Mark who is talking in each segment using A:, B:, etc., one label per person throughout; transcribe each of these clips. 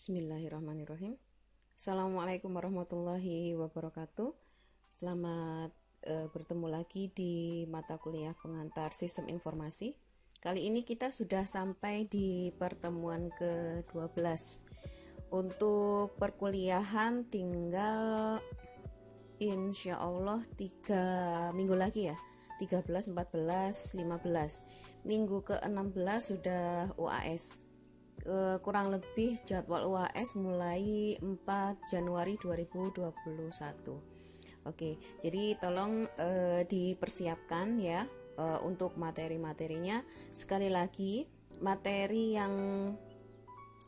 A: Bismillahirrahmanirrahim. Assalamualaikum warahmatullahi wabarakatuh. Selamat bertemu lagi di mata kuliah pengantar sistem informasi. Kali ini kita sudah sampai di pertemuan ke-12. Untuk perkuliahan tinggal insya Allah 3 minggu lagi ya, 13, 14, 15. Minggu ke-16 sudah UAS. Kurang lebih jadwal UAS mulai 4 Januari 2021. Oke, jadi tolong dipersiapkan ya untuk materi-materinya. Sekali lagi, materi yang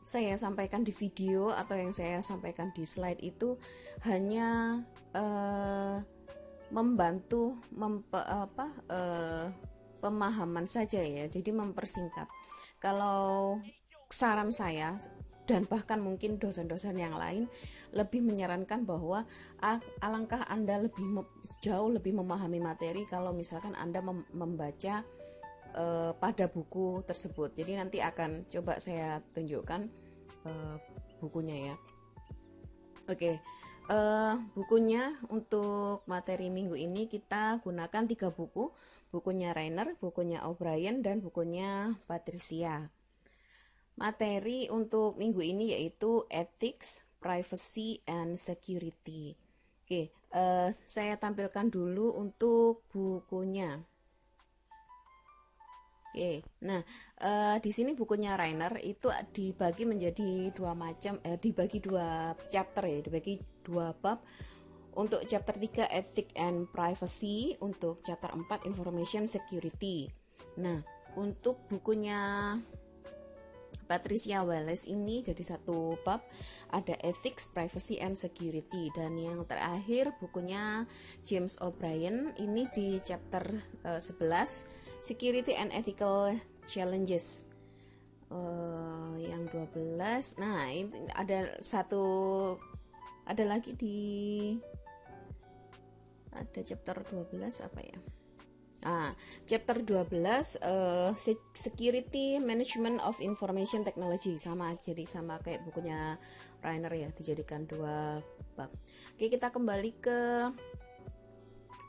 A: saya sampaikan di video atau yang saya sampaikan di slide itu hanya membantu pemahaman saja ya, jadi mempersingkat. Kalau saran saya dan bahkan mungkin dosen-dosen yang lain lebih menyarankan bahwa alangkah Anda jauh lebih memahami materi kalau misalkan Anda membaca pada buku tersebut. Jadi nanti akan coba saya tunjukkan bukunya ya. Oke, bukunya untuk materi minggu ini kita gunakan 3 buku. Bukunya Rainer, bukunya O'Brien, dan bukunya Patricia. Materi untuk minggu ini yaitu Ethics, Privacy, and Security. Oke, saya tampilkan dulu untuk bukunya. Oke, nah di sini bukunya Rainer itu dibagi menjadi dibagi 2 chapter ya, dibagi 2 bab. Untuk chapter 3 Ethics and Privacy, untuk chapter 4 Information Security. Nah, untuk bukunya Patricia Wallace ini jadi 1 bab, ada Ethics, Privacy, and Security. Dan yang terakhir bukunya James O'Brien ini di chapter 11 Security and Ethical Challenges. Yang 12. Nah, ini ada lagi ada chapter 12 apa ya? Chapter 12 Security Management of Information Technology, sama kayak bukunya Rainer ya, dijadikan 2 bab. Oke, kita kembali ke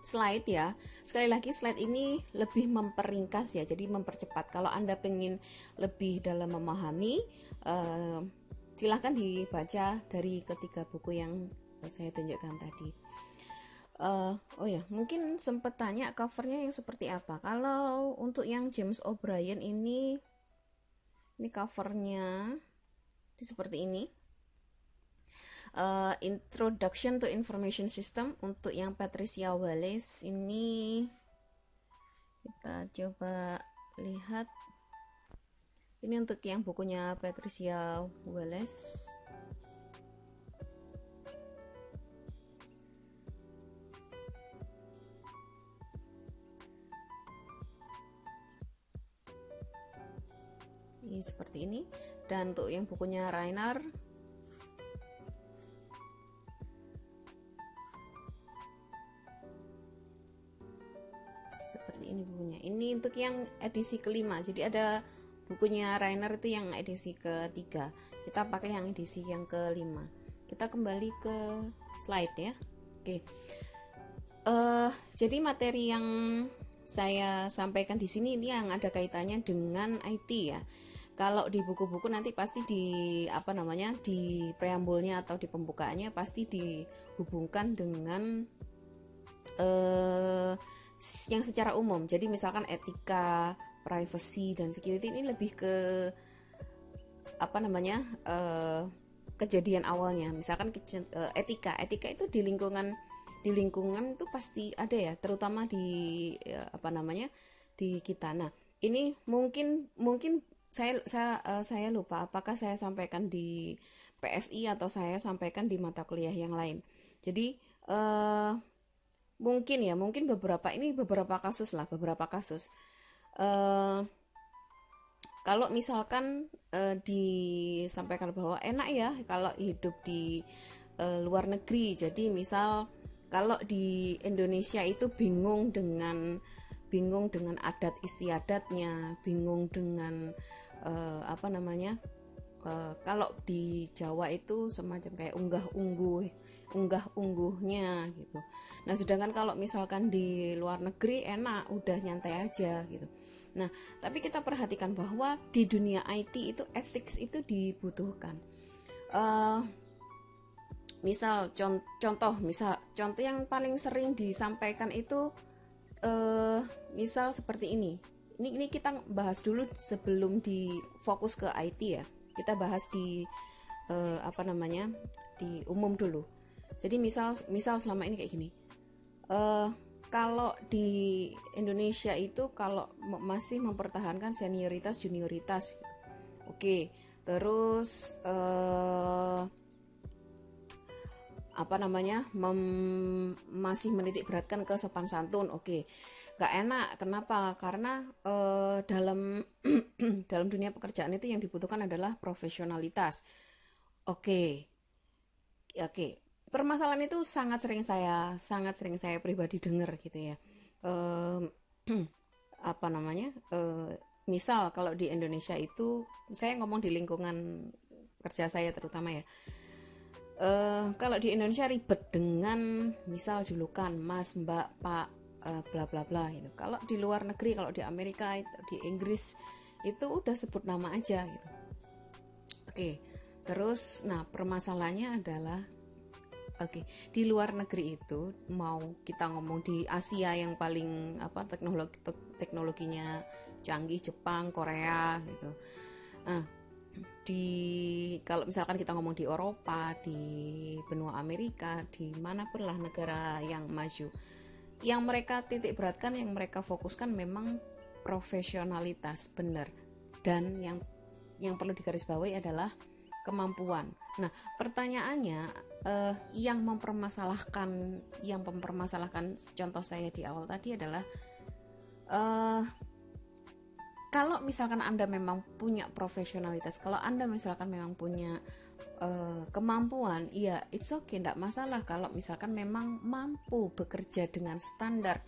A: slide ya. Sekali lagi slide ini lebih memperingkas ya, jadi mempercepat. Kalau Anda pengen lebih dalam memahami, silahkan dibaca dari ketiga buku yang saya tunjukkan tadi. Oh ya, mungkin sempat tanya covernya yang seperti apa. Kalau untuk yang James O'Brien ini covernya seperti ini. Introduction to Information System. Untuk yang Patricia Wallace ini kita coba lihat. Ini untuk yang bukunya Patricia Wallace. Ini seperti ini. Dan untuk yang bukunya Rainer seperti ini bukunya. Ini untuk yang edisi kelima. Jadi ada bukunya Rainer itu yang edisi ketiga. Kita pakai yang edisi yang kelima. Kita kembali ke slide ya. Oke. Jadi materi yang saya sampaikan di sini ini yang ada kaitannya dengan IT ya. Kalau di buku-buku nanti pasti di di preambulnya atau di pembukaannya pasti dihubungkan dengan yang secara umum. Jadi misalkan etika, privacy, dan security ini lebih ke kejadian awalnya. Misalkan etika itu di lingkungan itu pasti ada ya, terutama di di kita. Nah, ini mungkin saya lupa apakah saya sampaikan di PSI atau saya sampaikan di mata kuliah yang lain. Jadi mungkin beberapa kasus. Kalau misalkan disampaikan bahwa enak ya kalau hidup di luar negeri. Jadi misal kalau di Indonesia itu bingung dengan adat istiadatnya, bingung dengan Kalau di Jawa itu semacam kayak unggah-ungguhnya gitu. Nah, sedangkan kalau misalkan di luar negeri enak, udah nyantai aja gitu. Nah, tapi kita perhatikan bahwa di dunia IT itu ethics itu dibutuhkan. Uh, contoh yang paling sering disampaikan itu misal seperti ini. Ini kita bahas dulu sebelum di fokus ke IT ya. Kita bahas di di umum dulu. Jadi misal selama ini kayak gini. Kalau di Indonesia itu kalau masih mempertahankan senioritas junioritas gitu. Oke, terus masih menitik beratkan ke sopan santun. Oke, gak enak. Kenapa? Karena dalam dalam dunia pekerjaan itu yang dibutuhkan adalah profesionalitas. Oke. Permasalahan itu sangat sering saya pribadi dengar gitu ya. Misal kalau di Indonesia itu, saya ngomong di lingkungan kerja saya terutama ya. Kalau di Indonesia ribet dengan misal julukan Mas, Mbak, Pak, bla bla bla gitu. Kalau di luar negeri, kalau di Amerika, di Inggris itu udah sebut nama aja gitu. Oke. Terus, nah permasalahannya adalah, di luar negeri itu, mau kita ngomong di Asia yang paling teknologinya canggih, Jepang, Korea gitu. Nah, kalau misalkan kita ngomong di Eropa, di benua Amerika, di manapun lah negara yang maju, yang mereka titik beratkan, yang mereka fokuskan memang profesionalitas, benar. Dan yang perlu digarisbawahi adalah kemampuan. Nah, pertanyaannya, yang mempermasalahkan contoh saya di awal tadi adalah, kalau misalkan Anda memang punya profesionalitas, kalau Anda misalkan memang punya kemampuan, ya it's okay, tidak masalah kalau misalkan memang mampu bekerja dengan standar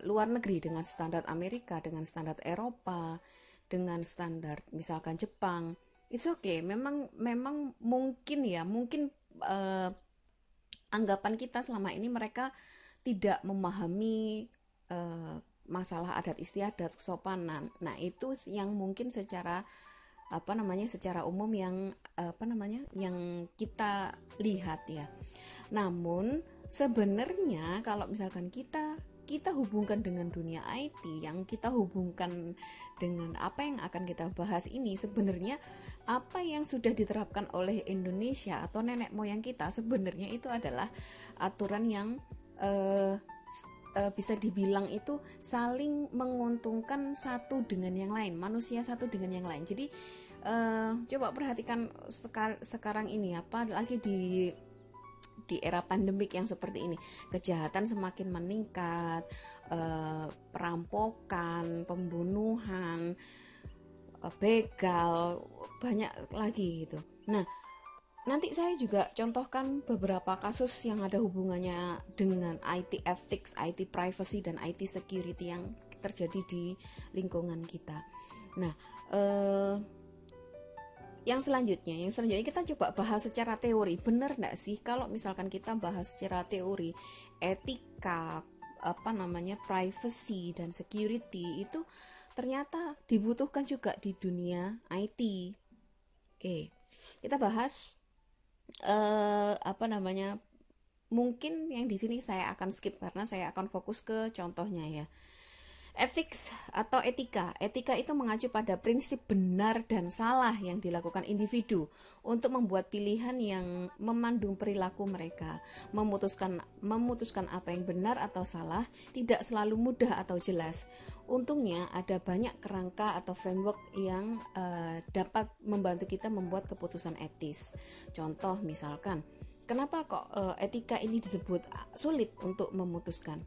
A: luar negeri, dengan standar Amerika, dengan standar Eropa, dengan standar misalkan Jepang. It's okay, memang mungkin anggapan kita selama ini mereka tidak memahami masalah adat istiadat, kesopanan. Nah, itu yang mungkin secara umum yang kita lihat ya. Namun sebenarnya kalau misalkan kita hubungkan dengan dunia IT, yang kita hubungkan dengan apa yang akan kita bahas ini, sebenarnya apa yang sudah diterapkan oleh Indonesia atau nenek moyang kita sebenarnya itu adalah aturan yang bisa dibilang itu saling menguntungkan satu dengan yang lain, manusia satu dengan yang lain. Jadi coba perhatikan sekarang ini, apalagi di era pandemik yang seperti ini, kejahatan semakin meningkat, perampokan, pembunuhan, begal, banyak lagi gitu. Nah, nanti saya juga contohkan beberapa kasus yang ada hubungannya dengan IT ethics, IT privacy, dan IT security yang terjadi di lingkungan kita. Nah, yang selanjutnya kita coba bahas secara teori. Benar nggak sih kalau misalkan kita bahas secara teori, etika, privacy dan security itu ternyata dibutuhkan juga di dunia IT. Oke, kita bahas mungkin yang di sini saya akan skip karena saya akan fokus ke contohnya ya. Ethics atau etika itu mengacu pada prinsip benar dan salah yang dilakukan individu untuk membuat pilihan yang memandu perilaku mereka. Memutuskan apa yang benar atau salah tidak selalu mudah atau jelas. Untungnya ada banyak kerangka atau framework yang dapat membantu kita membuat keputusan etis. Contoh misalkan, kenapa kok etika ini disebut sulit untuk memutuskan?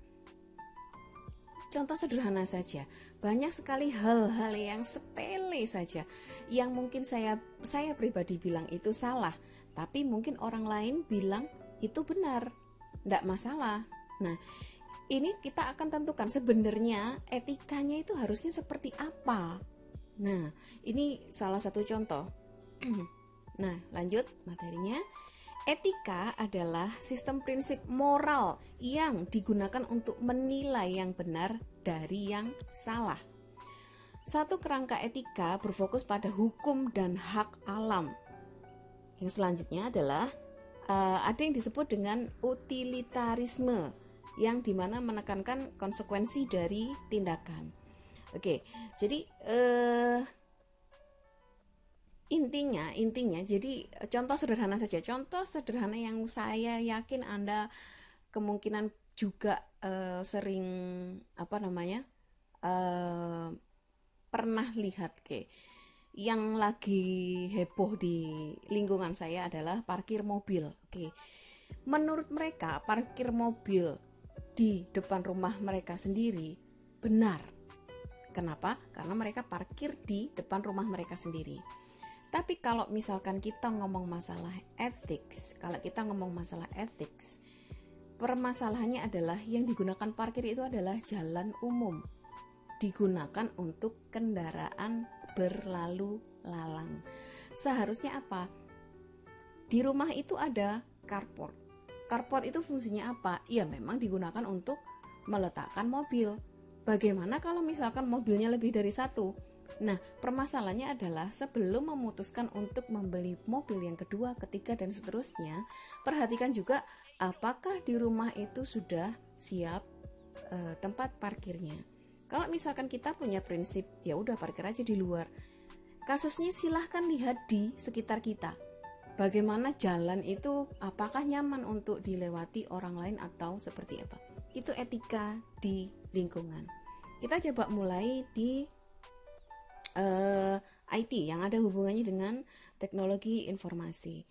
A: Contoh sederhana saja, banyak sekali hal-hal yang sepele saja yang mungkin saya pribadi bilang itu salah, tapi mungkin orang lain bilang itu benar, tidak masalah. Nah, ini kita akan tentukan sebenarnya etikanya itu harusnya seperti apa. Nah, ini salah satu contoh. Nah, lanjut materinya. Etika adalah sistem prinsip moral yang digunakan untuk menilai yang benar dari yang salah. Satu kerangka etika berfokus pada hukum dan hak alam. Yang selanjutnya adalah ada yang disebut dengan utilitarisme, yang dimana menekankan konsekuensi dari tindakan. Oke, jadi intinya jadi contoh sederhana saja, contoh sederhana yang saya yakin Anda kemungkinan juga sering pernah lihat, yang lagi heboh di lingkungan saya adalah parkir mobil. Menurut mereka parkir mobil di depan rumah mereka sendiri benar. Kenapa? Karena mereka parkir di depan rumah mereka sendiri. Tapi kalau misalkan kita ngomong masalah ethics, permasalahannya adalah yang digunakan parkir itu adalah jalan umum, digunakan untuk kendaraan berlalu lalang. Seharusnya apa? Di rumah itu ada carport. Carport itu fungsinya apa? Ya memang digunakan untuk meletakkan mobil. Bagaimana kalau misalkan mobilnya lebih dari satu? Nah, permasalahannya adalah sebelum memutuskan untuk membeli mobil yang kedua, ketiga, dan seterusnya, perhatikan juga apakah di rumah itu sudah siap tempat parkirnya. Kalau misalkan kita punya prinsip, ya udah parkir aja di luar. Kasusnya silahkan lihat di sekitar kita. Bagaimana jalan itu, apakah nyaman untuk dilewati orang lain atau seperti apa? Itu etika di lingkungan. Kita coba mulai di IT yang ada hubungannya dengan teknologi informasi.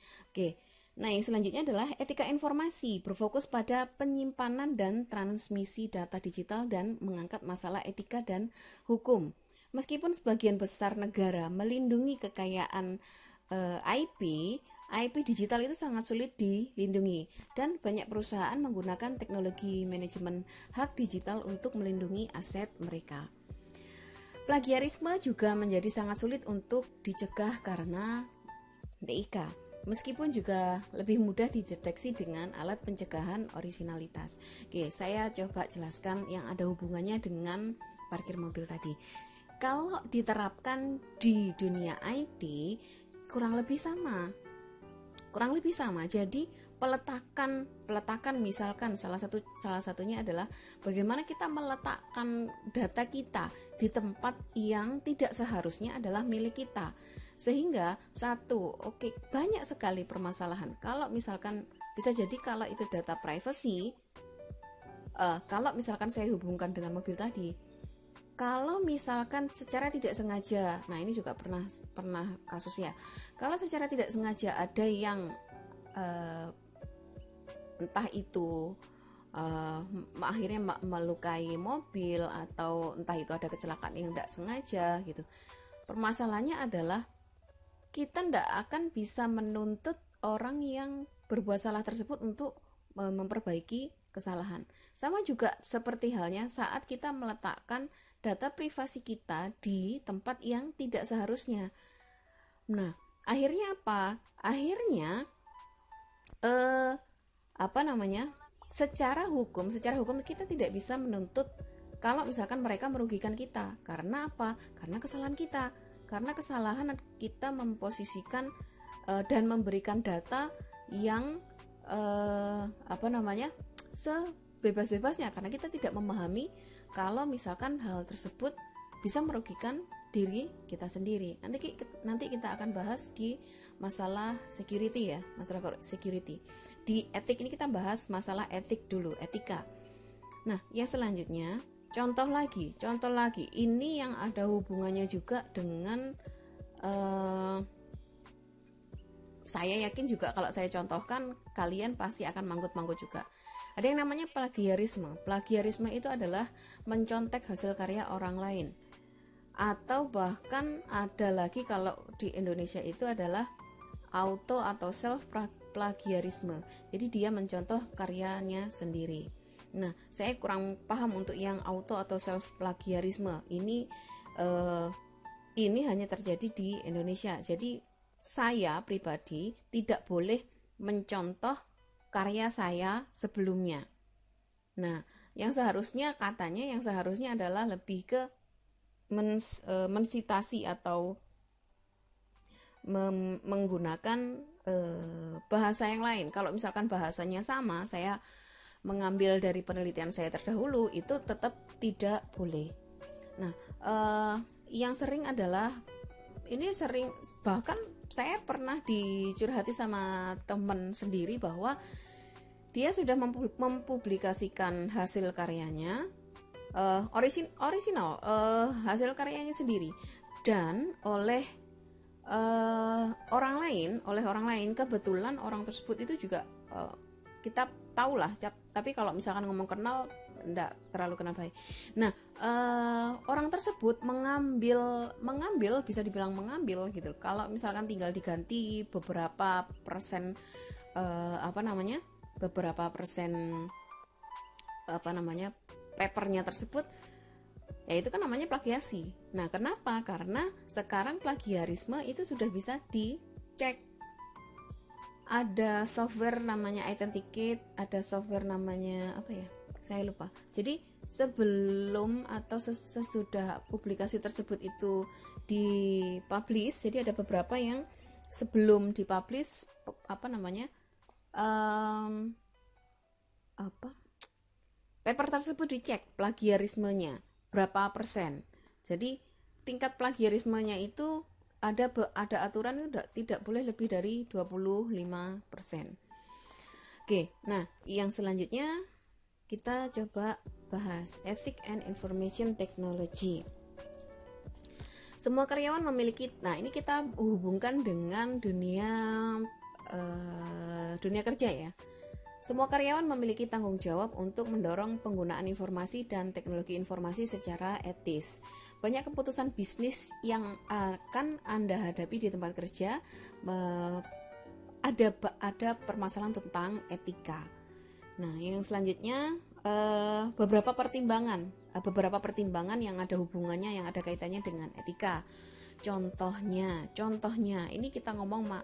A: Nah yang selanjutnya adalah etika informasi, berfokus pada penyimpanan dan transmisi data digital dan mengangkat masalah etika dan hukum. Meskipun sebagian besar negara melindungi kekayaan IP digital itu sangat sulit dilindungi, dan banyak perusahaan menggunakan teknologi manajemen hak digital untuk melindungi aset mereka. Plagiarisme juga menjadi sangat sulit untuk dicegah karena TIK, meskipun juga lebih mudah dideteksi dengan alat pencegahan originalitas. Saya coba jelaskan yang ada hubungannya dengan parkir mobil tadi. Kalau diterapkan di dunia IT kurang lebih sama. Jadi peletakan misalkan salah satunya adalah bagaimana kita meletakkan data kita di tempat yang tidak seharusnya adalah milik kita, sehingga banyak sekali permasalahan. Kalau misalkan bisa jadi kalau itu data privacy, kalau misalkan saya hubungkan dengan mobil tadi, kalau misalkan secara tidak sengaja, nah ini juga pernah kasus ya, kalau secara tidak sengaja ada yang entah itu akhirnya melukai mobil, atau entah itu ada kecelakaan yang tidak sengaja gitu. Permasalahannya adalah kita tidak akan bisa menuntut orang yang berbuat salah tersebut untuk memperbaiki kesalahan. Sama juga seperti halnya saat kita meletakkan data privasi kita di tempat yang tidak seharusnya. Nah, akhirnya apa? Akhirnya secara hukum kita tidak bisa menuntut kalau misalkan mereka merugikan kita. Karena apa? Karena kesalahan kita. Karena kesalahan kita memposisikan dan memberikan data yang sebebas-bebasnya, karena kita tidak memahami kalau misalkan hal tersebut bisa merugikan diri kita sendiri. Nanti kita akan bahas di masalah security ya, masalah security. Di etik ini kita bahas masalah etik dulu, etika. Nah, yang selanjutnya contoh lagi. Ini yang ada hubungannya juga dengan saya yakin juga kalau saya contohkan kalian pasti akan manggut-manggut juga. Ada yang namanya plagiarisme. Plagiarisme itu adalah mencontek hasil karya orang lain. Atau bahkan ada lagi kalau di Indonesia itu adalah auto atau self plagiarisme. Jadi dia mencontoh karyanya sendiri. Nah, saya kurang paham untuk yang auto atau self plagiarisme. Ini hanya terjadi di Indonesia. Jadi saya pribadi tidak boleh mencontoh karya saya sebelumnya. Nah, yang seharusnya adalah lebih ke mensitasi atau menggunakan bahasa yang lain. Kalau misalkan bahasanya sama, saya mengambil dari penelitian saya terdahulu, itu tetap tidak boleh. Nah, yang sering adalah bahkan saya pernah dicurhati sama teman sendiri bahwa dia sudah mempublikasikan hasil karyanya, original hasil karyanya sendiri, dan oleh orang lain kebetulan orang tersebut itu juga kita tahulah, tapi kalau misalkan ngomong kenal enggak terlalu kenal baik. Nah, orang tersebut mengambil bisa dibilang mengambil gitu. Kalau misalkan tinggal diganti beberapa persen papernya tersebut, ya itu kan namanya plagiasi. Nah, kenapa? Karena sekarang plagiarisme itu sudah bisa dicek. Ada software namanya Authenticate, ada software namanya apa ya? Saya lupa. Jadi sebelum atau sesudah publikasi tersebut itu dipublish, jadi ada beberapa yang sebelum dipublish paper tersebut dicek plagiarismenya berapa persen. Jadi tingkat plagiarismenya itu ada aturan tidak boleh lebih dari 25%. Oke, nah yang selanjutnya kita coba bahas Ethics and Information Technology. Semua karyawan memiliki, nah ini kita hubungkan dengan dunia kerja ya. Semua karyawan memiliki tanggung jawab untuk mendorong penggunaan informasi dan teknologi informasi secara etis. Banyak keputusan bisnis yang akan Anda hadapi di tempat kerja ada permasalahan tentang etika. Nah, yang selanjutnya beberapa pertimbangan yang ada hubungannya, yang ada kaitannya dengan etika. Contohnya, ini kita ngomong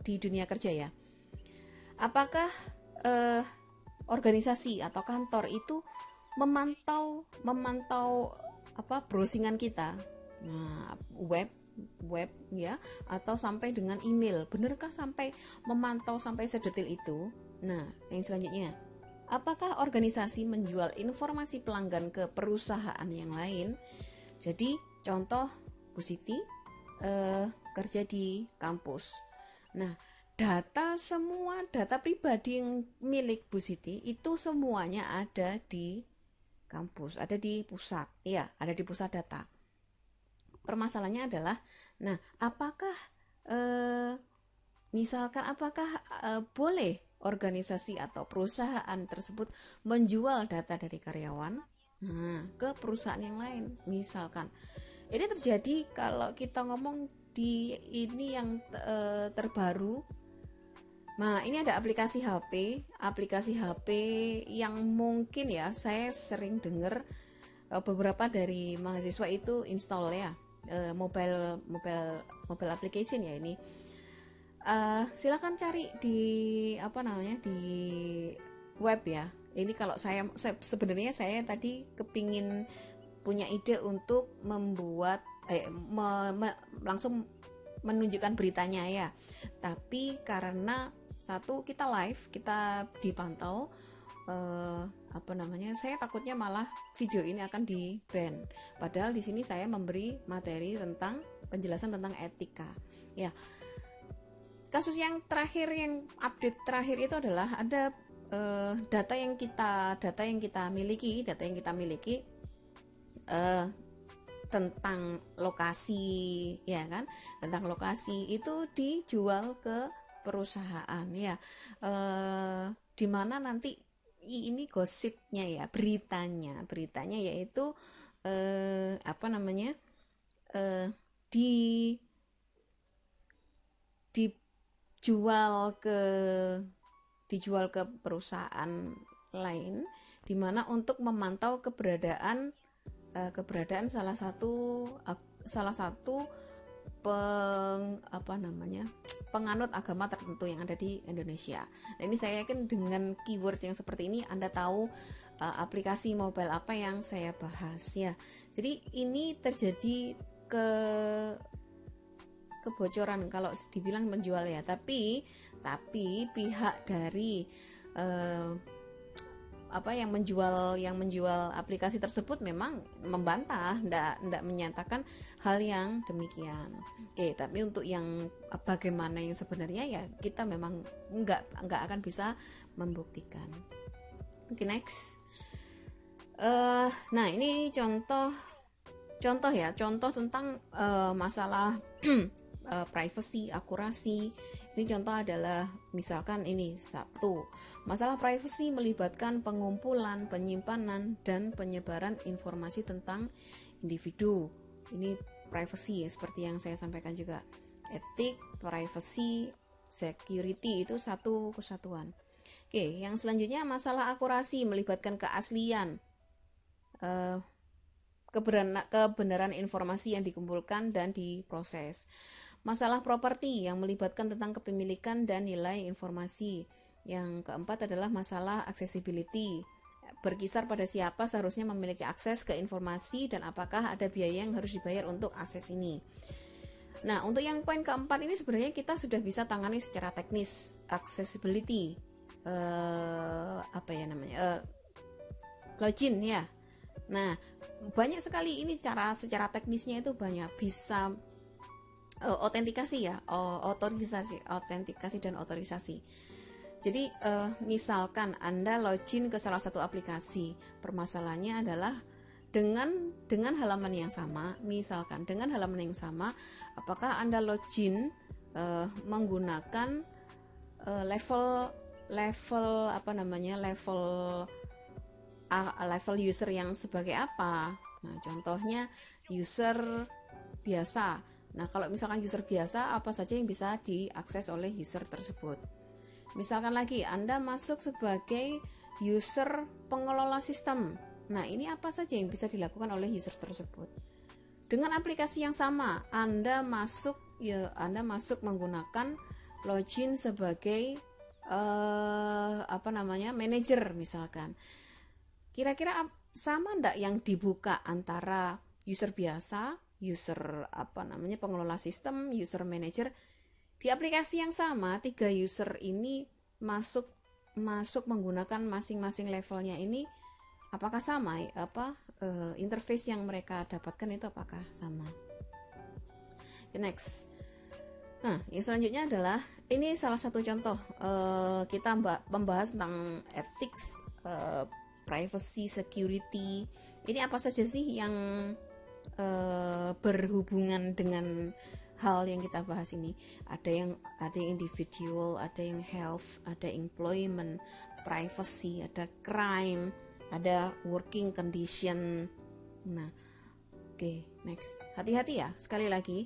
A: di dunia kerja ya. Apakah organisasi atau kantor itu memantau browsingan kita, nah web ya, atau sampai dengan email, benarkah sampai memantau sampai sedetil itu? Nah, yang selanjutnya, apakah organisasi menjual informasi pelanggan ke perusahaan yang lain? Jadi contoh Bu Siti kerja di kampus. Nah, semua data pribadi yang milik Bu Siti itu semuanya ada di kampus, ada di pusat, ya, ada di pusat data. Permasalahannya adalah, nah, apakah boleh organisasi atau perusahaan tersebut menjual data dari karyawan ke perusahaan yang lain? Misalkan, ini terjadi kalau kita ngomong di ini yang terbaru. Nah, ini ada aplikasi HP yang mungkin ya saya sering dengar beberapa dari mahasiswa itu install ya, mobile application ya ini. Silakan cari di di web ya. Ini kalau saya sebenarnya saya tadi kepingin punya ide untuk membuat langsung menunjukkan beritanya ya. Tapi karena satu, kita live, kita dipantau, saya takutnya malah video ini akan di ban. Padahal di sini saya memberi materi tentang penjelasan tentang etika. Ya, kasus yang terakhir, yang update terakhir itu adalah ada data yang kita miliki tentang lokasi, ya kan? Tentang lokasi itu dijual ke perusahaan ya, dimana nanti ini gosipnya ya, beritanya yaitu dijual ke perusahaan lain, dimana untuk memantau keberadaan salah satu penganut agama tertentu yang ada di Indonesia. Nah, ini saya yakin dengan keyword yang seperti ini Anda tahu aplikasi mobile apa yang saya bahas ya. Jadi ini terjadi kebocoran kalau dibilang menjual ya, tapi pihak dari yang menjual aplikasi tersebut memang membantah, ndak menyatakan hal yang demikian. Oke, tapi untuk yang bagaimana yang sebenarnya ya kita memang nggak akan bisa membuktikan. Oke, next. Nah ini contoh tentang masalah privacy, akurasi. Ini contoh adalah misalkan ini satu, masalah privacy melibatkan pengumpulan, penyimpanan, dan penyebaran informasi tentang individu. Ini privacy seperti yang saya sampaikan juga. Etik, privacy, security itu satu kesatuan. Oke, yang selanjutnya masalah akurasi melibatkan keaslian, kebenaran informasi yang dikumpulkan dan diproses. Masalah properti yang melibatkan tentang kepemilikan dan nilai informasi. Yang keempat adalah masalah accessibility, berkisar pada siapa seharusnya memiliki akses ke informasi dan apakah ada biaya yang harus dibayar untuk akses ini. Nah, untuk yang poin keempat ini sebenarnya kita sudah bisa tangani secara teknis, accessibility, login ya. Nah, banyak sekali ini secara teknisnya itu banyak, bisa autentikasi dan otorisasi. Jadi misalkan Anda login ke salah satu aplikasi, permasalahannya adalah dengan halaman yang sama, apakah Anda login menggunakan level user yang sebagai apa? Nah, contohnya user biasa. Nah, kalau misalkan user biasa, apa saja yang bisa diakses oleh user tersebut? Misalkan lagi, Anda masuk sebagai user pengelola sistem. Nah, ini apa saja yang bisa dilakukan oleh user tersebut? Dengan aplikasi yang sama, Anda masuk menggunakan login sebagai manajer misalkan. Kira-kira sama enggak yang dibuka antara user biasa, user pengelola sistem, user manager? Di aplikasi yang sama, 3 user ini masuk menggunakan masing-masing levelnya ini, apakah sama? Interface yang mereka dapatkan itu apakah sama? Next. Nah, yang selanjutnya adalah ini salah satu contoh kita membahas tentang ethics, privacy, security. Ini apa saja sih yang berhubungan dengan hal yang kita bahas ini? Ada yang individual, ada yang health, ada employment, privacy, ada crime, ada working condition. Nah, oke, next. Hati-hati ya, sekali lagi.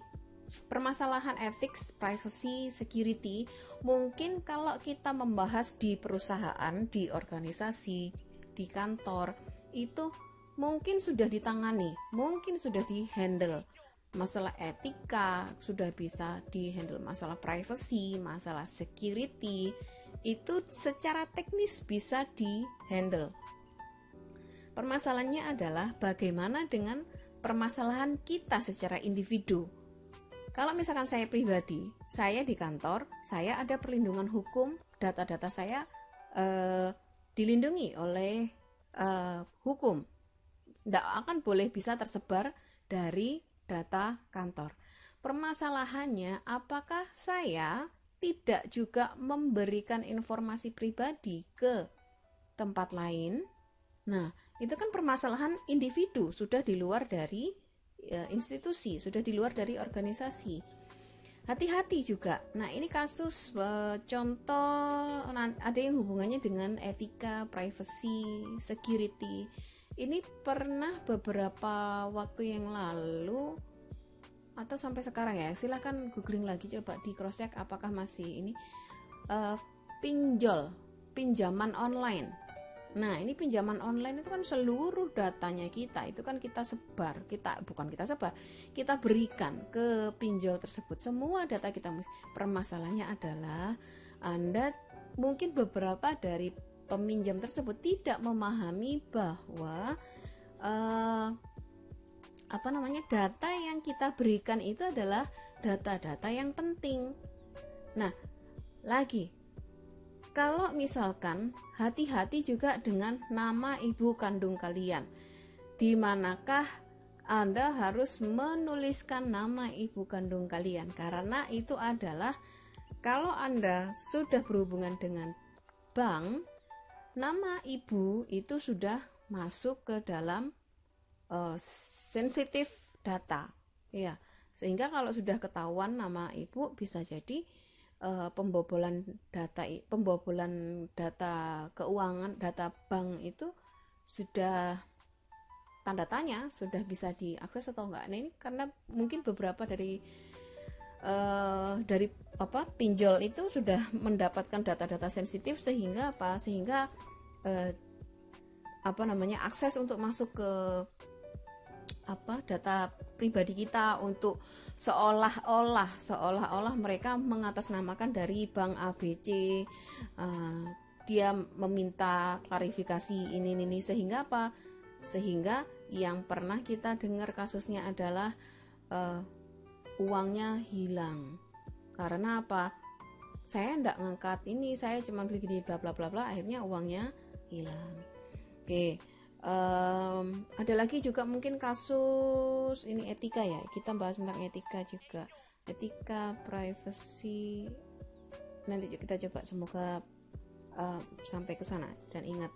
A: Permasalahan ethics, privacy, security mungkin kalau kita membahas di perusahaan, di organisasi, di kantor, itu mungkin sudah ditangani, mungkin sudah dihandle. Masalah etika sudah bisa dihandle, masalah privacy, masalah security itu secara teknis bisa dihandle. Permasalahannya adalah bagaimana dengan permasalahan kita secara individu. Kalau misalkan saya pribadi, saya di kantor, saya ada perlindungan hukum, data-data saya dilindungi oleh hukum. Tidak akan boleh bisa tersebar dari data kantor. Permasalahannya, apakah saya tidak juga memberikan informasi pribadi ke tempat lain? Nah, itu kan permasalahan individu, sudah di luar dari institusi, sudah di luar dari organisasi. Hati-hati juga. Nah, ini kasus contoh ada yang hubungannya dengan etika, privacy, security. Ini pernah beberapa waktu yang lalu atau sampai sekarang ya, silakan googling lagi, coba di cross check apakah masih ini pinjaman online. Nah, ini pinjaman online itu kan seluruh datanya kita itu kan kita sebar, kita berikan ke pinjol tersebut semua data kita. Permasalahannya adalah Anda mungkin beberapa dari peminjam tersebut tidak memahami bahwa data yang kita berikan itu adalah data-data yang penting. Nah, lagi kalau misalkan hati-hati juga dengan nama ibu kandung kalian. Di manakah Anda harus menuliskan nama ibu kandung kalian? Karena itu adalah kalau Anda sudah berhubungan dengan bank, nama ibu itu sudah masuk ke dalam sensitif data. Ya, sehingga kalau sudah ketahuan nama ibu bisa jadi pembobolan data keuangan, data bank itu sudah tanda tanya, sudah bisa diakses atau enggak. Nah, ini karena mungkin beberapa dari pinjol itu sudah mendapatkan data-data sensitif sehingga akses untuk masuk ke data pribadi kita untuk seolah-olah mereka mengatasnamakan dari bank ABC, dia meminta klarifikasi ini sehingga yang pernah kita dengar kasusnya adalah uangnya hilang. Karena apa? Saya enggak ngangkat ini, saya cuma beli gini bla bla bla bla, akhirnya uangnya hilang. Oke. Ada lagi juga mungkin kasus ini etika ya, kita bahas tentang etika juga, etika privacy, nanti kita coba, semoga sampai ke sana dan ingat.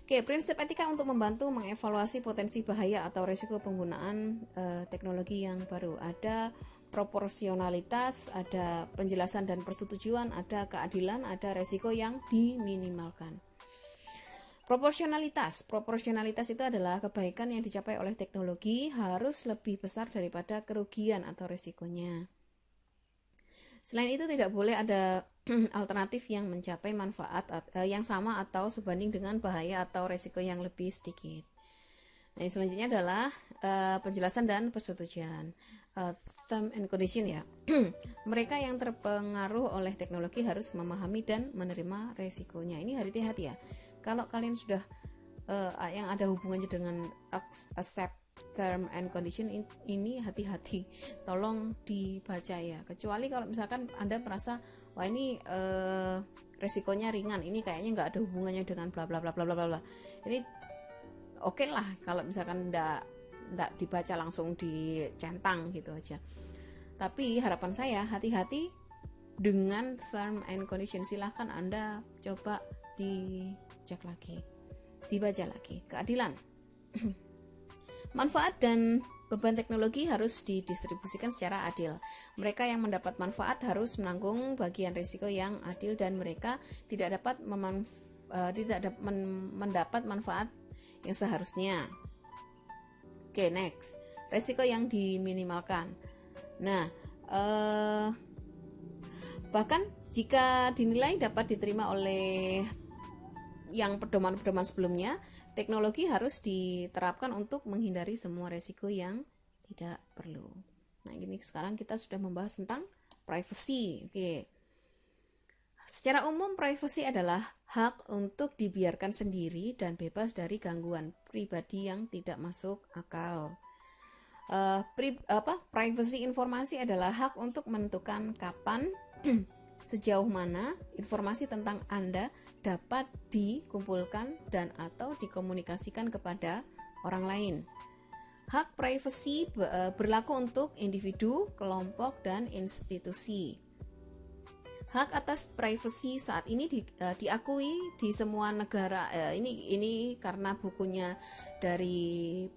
A: Oke, prinsip etika untuk membantu mengevaluasi potensi bahaya atau risiko penggunaan teknologi yang baru. Ada proporsionalitas, ada penjelasan dan persetujuan, ada keadilan, ada risiko yang diminimalkan. Proporsionalitas itu adalah kebaikan yang dicapai oleh teknologi harus lebih besar daripada kerugian atau risikonya. Selain itu tidak boleh ada alternatif yang mencapai manfaat yang sama atau sebanding dengan bahaya atau risiko yang lebih sedikit. Nah, selanjutnya adalah penjelasan dan persetujuan. Term and condition ya. Mereka yang terpengaruh oleh teknologi harus memahami dan menerima risikonya. Ini hati-hati ya. Kalau kalian sudah yang ada hubungannya dengan accept term and condition ini hati-hati, tolong dibaca ya. Kecuali kalau misalkan Anda merasa wah ini resikonya ringan, ini kayaknya nggak ada hubungannya dengan bla bla bla bla bla bla. Ini oke lah kalau misalkan nggak dibaca langsung dicentang gitu aja. Tapi harapan saya hati-hati dengan term and condition. Silahkan Anda coba dicek lagi, dibaca lagi. Keadilan. Manfaat dan beban teknologi harus didistribusikan secara adil. Mereka yang mendapat manfaat harus menanggung bagian risiko yang adil dan mereka tidak dapat mendapat manfaat yang seharusnya. Oke, next. Risiko yang diminimalkan. Nah, bahkan jika dinilai dapat diterima oleh yang pedoman-pedoman sebelumnya, teknologi harus diterapkan untuk menghindari semua resiko yang tidak perlu. Nah, ini sekarang kita sudah membahas tentang privacy. Oke. Secara umum, privacy adalah hak untuk dibiarkan sendiri dan bebas dari gangguan pribadi yang tidak masuk akal. Privacy informasi adalah hak untuk menentukan kapan, sejauh mana informasi tentang Anda dapat dikumpulkan dan atau dikomunikasikan kepada orang lain. Hak privasi berlaku untuk individu, kelompok, dan institusi. Hak atas privasi saat ini diakui di semua negara. Ini karena bukunya dari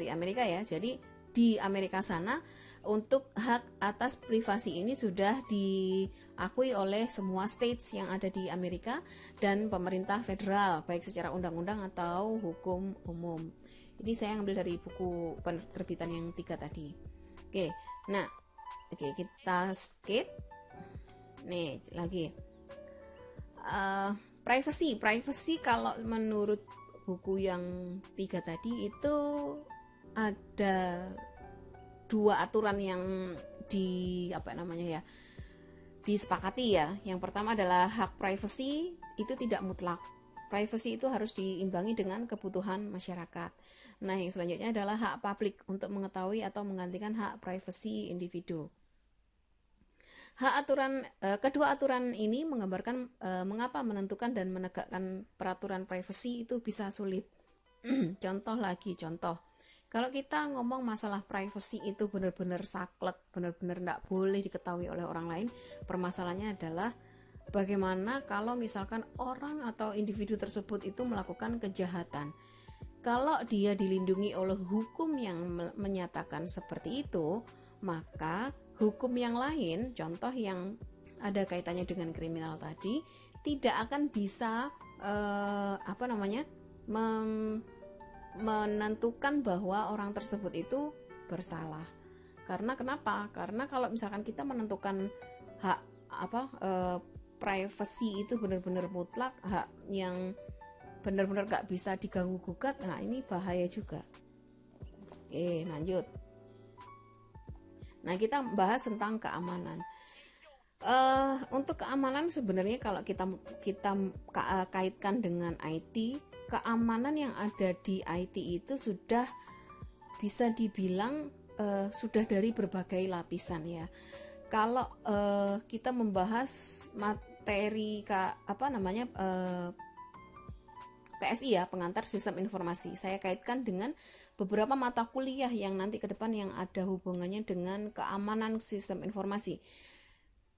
A: Amerika ya. Jadi di Amerika sana untuk hak atas privasi ini sudah diakui oleh semua states yang ada di Amerika dan pemerintah federal, baik secara undang-undang atau hukum umum. Ini saya ambil dari buku penerbitan yang 3 tadi. Oke, kita skip. Nih lagi. Privacy kalau menurut buku yang 3 tadi itu ada 2 aturan yang disepakati ya. Yang pertama adalah hak privacy itu tidak mutlak. Privacy itu harus diimbangi dengan kebutuhan masyarakat. Nah, yang selanjutnya adalah hak publik untuk mengetahui atau menggantikan hak privacy individu. Kedua aturan ini menggambarkan mengapa menentukan dan menegakkan peraturan privacy itu bisa sulit. Contoh. Kalau kita ngomong masalah privacy itu benar-benar saklek, benar-benar tidak boleh diketahui oleh orang lain, permasalahannya adalah bagaimana kalau misalkan orang atau individu tersebut itu melakukan kejahatan. Kalau dia dilindungi oleh hukum yang menyatakan seperti itu, maka hukum yang lain, contoh yang ada kaitannya dengan kriminal tadi, tidak akan bisa menentukan bahwa orang tersebut itu bersalah. Karena kenapa? Karena kalau misalkan kita menentukan hak privacy itu benar-benar mutlak, hak yang benar-benar gak bisa diganggu gugat, nah ini bahaya juga. Oke, lanjut. Nah, kita bahas tentang keamanan. Untuk keamanan sebenarnya kalau kita kaitkan dengan IT, keamanan yang ada di IT itu sudah bisa dibilang sudah dari berbagai lapisan ya. Kalau kita membahas materi PSI ya, pengantar sistem informasi, saya kaitkan dengan beberapa mata kuliah yang nanti ke depan yang ada hubungannya dengan keamanan sistem informasi.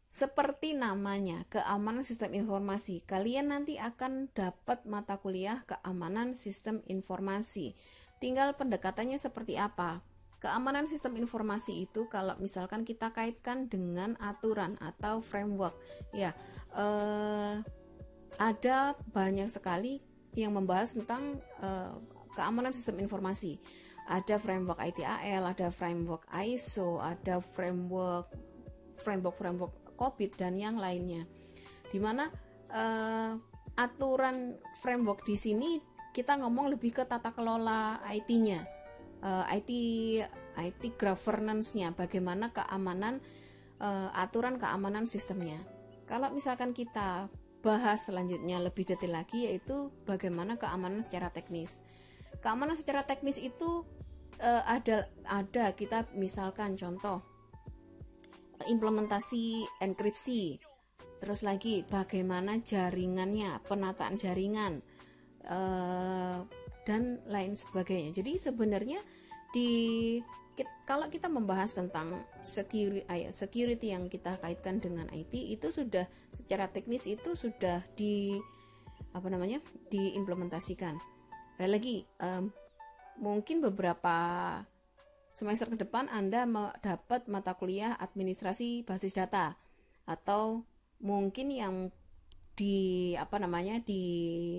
A: Seperti namanya, keamanan sistem informasi. Kalian nanti akan dapat mata kuliah keamanan sistem informasi. Tinggal pendekatannya seperti apa. Keamanan sistem informasi itu kalau misalkan kita kaitkan dengan aturan atau framework. Ya, ada banyak sekali yang membahas tentang keamanan sistem informasi. Ada framework ITAL, ada framework ISO, ada framework COVID dan yang lainnya. Dimana aturan framework di sini kita ngomong lebih ke tata kelola IT-nya, IT governance-nya, bagaimana keamanan aturan keamanan sistemnya. Kalau misalkan kita bahas selanjutnya lebih detail lagi, yaitu bagaimana keamanan secara teknis. Keamanan secara teknis itu ada kita misalkan contoh implementasi enkripsi, terus lagi bagaimana jaringannya, penataan jaringan, dan lain sebagainya. Jadi sebenarnya kalau kita membahas tentang security yang kita kaitkan dengan IT itu sudah secara teknis itu sudah diimplementasikan. Dan lagi mungkin beberapa semester ke depan Anda dapat mata kuliah administrasi basis data, atau mungkin yang di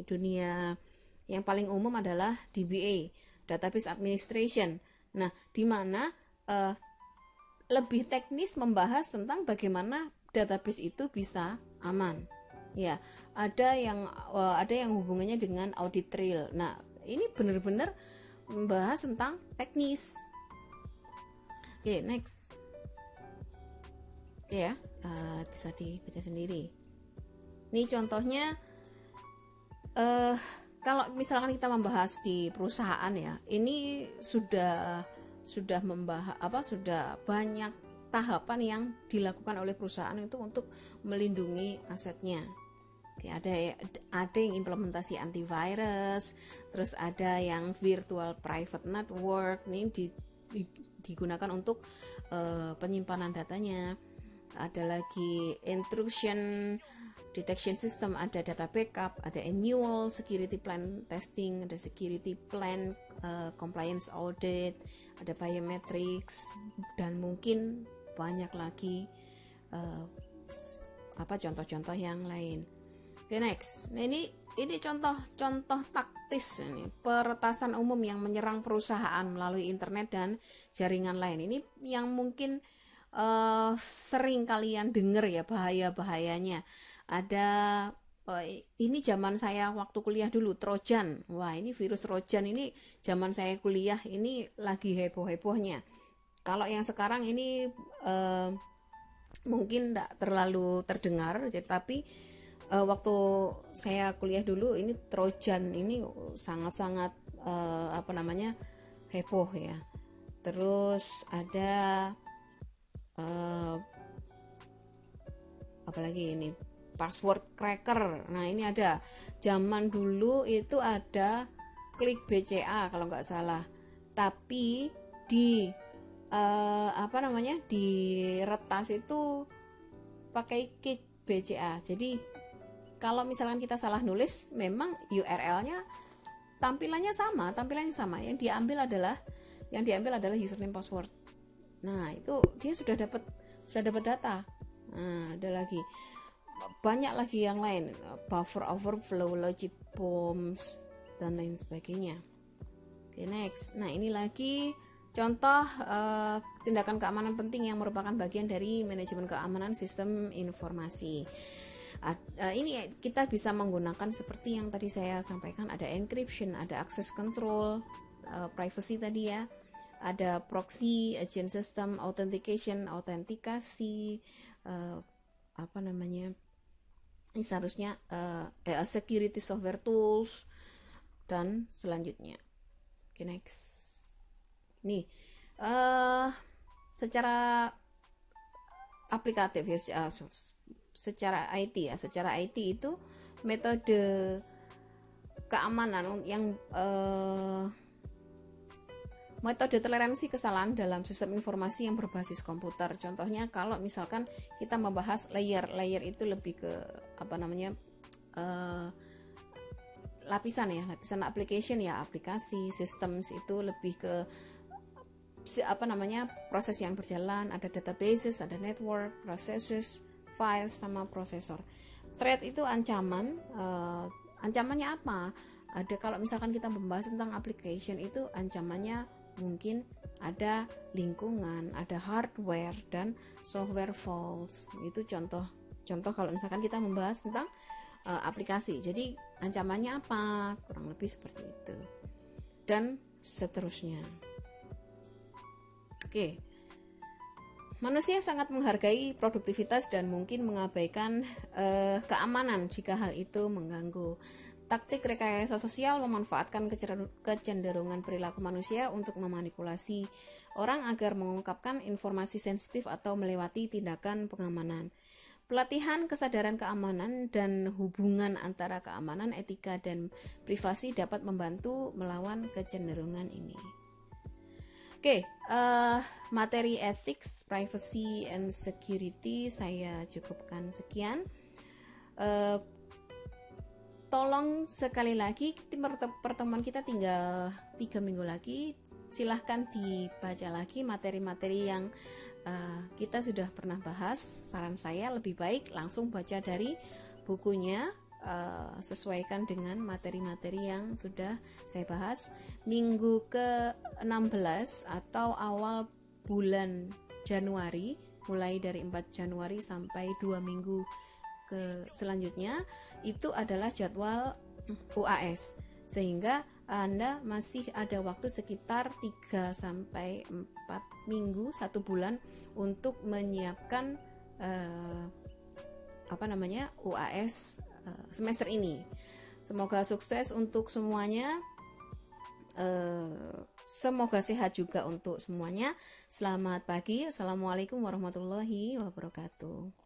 A: dunia yang paling umum adalah DBA, Database Administration. Nah, di mana lebih teknis membahas tentang bagaimana database itu bisa aman. Ya, ada yang hubungannya dengan audit trail. Nah, ini benar-benar membahas tentang teknis. Oke, next. Oke ya, bisa dibaca sendiri. Ini contohnya, kalau misalkan kita membahas di perusahaan ya, ini sudah banyak tahapan yang dilakukan oleh perusahaan itu untuk melindungi asetnya. Oke, ada yang implementasi antivirus, terus ada yang virtual private network, ini digunakan untuk penyimpanan datanya. Ada lagi intrusion detection system, ada data backup, ada annual security plan testing, ada security plan compliance audit, ada biometrics, dan mungkin banyak lagi contoh-contoh yang lain. Oke, next. Nah, ini contoh taktis ini, peretasan umum yang menyerang perusahaan melalui internet dan jaringan lain. Ini yang mungkin sering kalian dengar ya, bahaya-bahayanya. Ada ini zaman saya waktu kuliah dulu, Trojan. Wah, ini virus Trojan ini zaman saya kuliah ini lagi heboh-hebohnya. Kalau yang sekarang ini eh, mungkin tidak terlalu terdengar, tapi waktu saya kuliah dulu ini Trojan ini sangat-sangat apa namanya, heboh ya. Terus ada eh, apalagi ini password cracker. Nah, ini ada zaman dulu itu ada klik BCA kalau nggak salah. Tapi di apa namanya, di retas itu pakai klik BCA. Jadi kalau misalkan kita salah nulis, memang URL-nya tampilannya sama. Yang diambil adalah username password. Nah, itu dia sudah dapat data. Nah, ada lagi banyak lagi yang lain, buffer overflow, logic bombs, dan lain sebagainya. Oke, next. Nah, ini lagi contoh tindakan keamanan penting yang merupakan bagian dari manajemen keamanan sistem informasi. Ini kita bisa menggunakan seperti yang tadi saya sampaikan, ada encryption, ada access control, privacy tadi ya, ada proxy, agent system, autentikasi, apa namanya, ini seharusnya security software tools, dan selanjutnya. Oke, next. Nih, secara aplikatif ya, secara IT itu metode keamanan yang metode toleransi kesalahan dalam sistem informasi yang berbasis komputer. Contohnya kalau misalkan kita membahas layer itu lebih ke apa namanya, lapisan application ya, aplikasi, systems itu lebih ke apa namanya, proses yang berjalan, ada databases, ada network, processes, files, sama prosesor. Threat itu ancaman, ancamannya apa? Ada, kalau misalkan kita membahas tentang application itu ancamannya mungkin ada lingkungan, ada hardware dan software faults. Itu contoh kalau misalkan kita membahas tentang aplikasi. Jadi ancamannya apa? Kurang lebih seperti itu. Dan seterusnya. Oke. Manusia sangat menghargai produktivitas dan mungkin mengabaikan keamanan jika hal itu mengganggu. Taktik rekayasa sosial memanfaatkan kecenderungan perilaku manusia untuk memanipulasi orang agar mengungkapkan informasi sensitif atau melewati tindakan pengamanan. Pelatihan kesadaran keamanan dan hubungan antara keamanan, etika, dan privasi dapat membantu melawan kecenderungan ini. Oke, materi ethics, privacy, and security saya cukupkan sekian. Tolong sekali lagi, pertemuan kita tinggal 3 minggu lagi. Silahkan dibaca lagi materi-materi yang kita sudah pernah bahas. Saran saya lebih baik langsung baca dari bukunya, sesuaikan dengan materi-materi yang sudah saya bahas. Minggu ke-16 atau awal bulan Januari, mulai dari 4 Januari sampai 2 minggu ke selanjutnya, itu adalah jadwal UAS, sehingga Anda masih ada waktu sekitar 3 sampai 4 minggu, 1 bulan untuk menyiapkan UAS semester ini. Semoga sukses untuk semuanya. Semoga sehat juga untuk semuanya. Selamat pagi. Assalamualaikum warahmatullahi wabarakatuh.